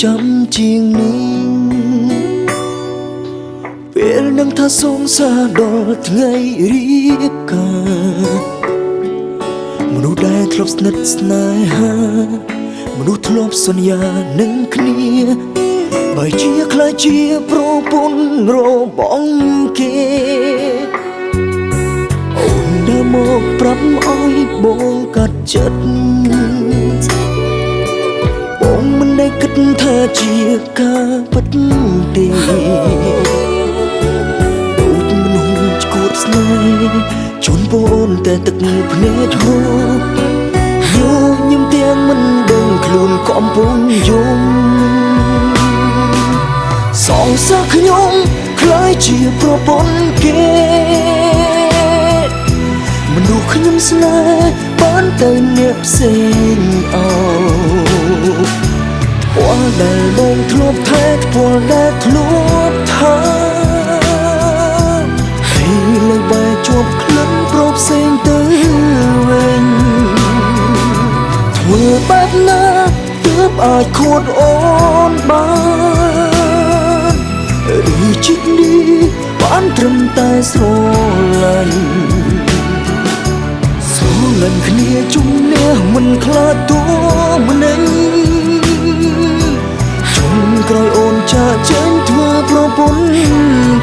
ចាំជាងនេះពេលនឹងថាសងសាដល់ថ្ងៃរៀបការមនុស្សដែលធ្លាប់ស្និទ្ធស្នេហាមនុស្សធ្លាប់សន្យានឹងគ្នាបើជាខ្លាចជាប្រពន្ធរបស់គេអូនដើរមកប្រាប់ឲ្យបងកាត់ចិត្តបងមិនได้គិតថាជាការពិតទេដូចមនុស្សឈួតស្នេហ៍ជូនបងអូនតែទឹកភ្នែកហូរញញឹមទាំងមិនដឹងខ្លួនកំពុងយំសងសឹកខ្ញុំคล้ายជាប្រពន្ធគេមនុស្សខ្ញុំស្នេហ៍បានទៅអ្នកផ្សេងអោពណ៌ដែលបងធ្លាប់ថែពណ៌ដែលធ្លាប់ថាហើយលើបែរជាប់ក្លិនប្រផ្សេងទៅវិញធ្វើបែបណាទើបអាចខួតអូនបានឬជីកនេះបានត្រឹមតែស្រឡាញ់គ្នាជំនះមិនខ្លាចតួម្នេញជុំក្រោយអូនចាចេញធ្វើប្រពន្ធ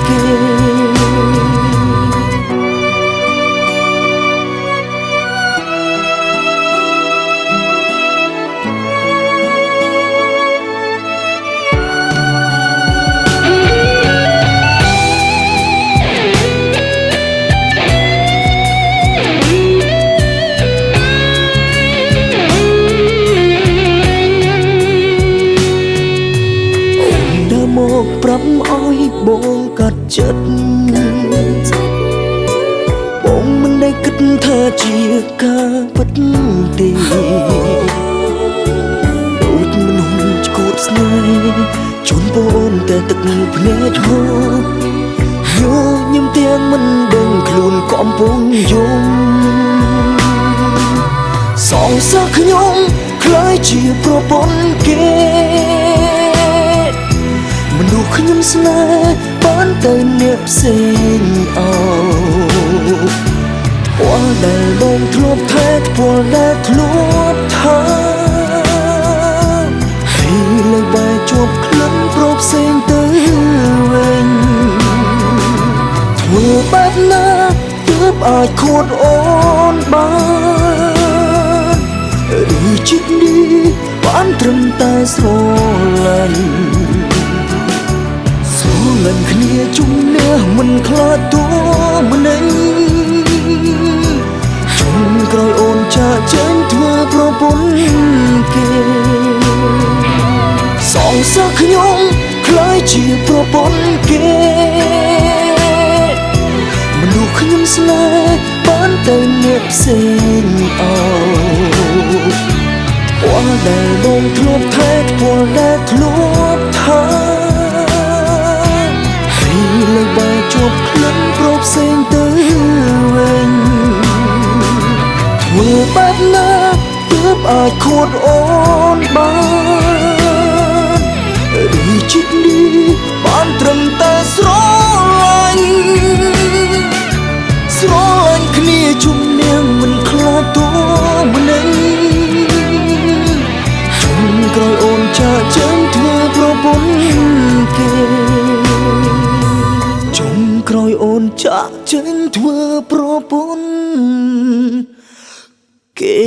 គេមកប្រាប់ឲ្យបងកាត់ចិត្តបងមិនได้គិតថាជាការពិតទេដូចមនុស្សឈួតស្នេហ៍ជូនបងតែទឹកភ្នែកហូរញញឹមទាំងមិនដឹងខ្លួនកំពុងយំសងសឹកខ្ញុំคล้ายជាប្រពន្ធគេមនុស្សខ្ញុំស្នេហ៍បានទៅអ្នកផ្សេងអោពណ៌ដែលបងធ្លាប់ថែពណ៌ដែលធ្លាប់ថាហើយលើបែរជាប់ក្លិនប្រផ្សេងទៅវិញធ្វើបែបណាទើបអាចខួតអូនបានឬជីកនេះបានត្រឹមតែស្រឡាញ់គ្នាជំនះមិនខ្លាចតួម្នេញជុំក្រោយអូនចាចេញធ្វើប្រពន្ធគេសងសឹកខ្ញុំคล้ายជាប្រពន្ធគេមនុស្សខ្ញុំស្នេហ៍បានទៅអ្នកផ្សេងអោពណ៌ដែលបងធ្លាប់ថែពណ៌ដែលធ្លាប់ថាលើបែរជាប់ក្លិនប្រផ្សេងទៅវិញធ្វើបែបណាទើបអាចខួតអូនបានឬជីកនេះបានត្រឹមតែស្រឡាញ់គ្នាជំនះមិនខ្លាចតួម្នេញជុំក្រោយអូនចាចេញធ្វើប្រពន្ធគេក្រោយអូនចាក់ចេញធ្វើប្រពន្ធគេ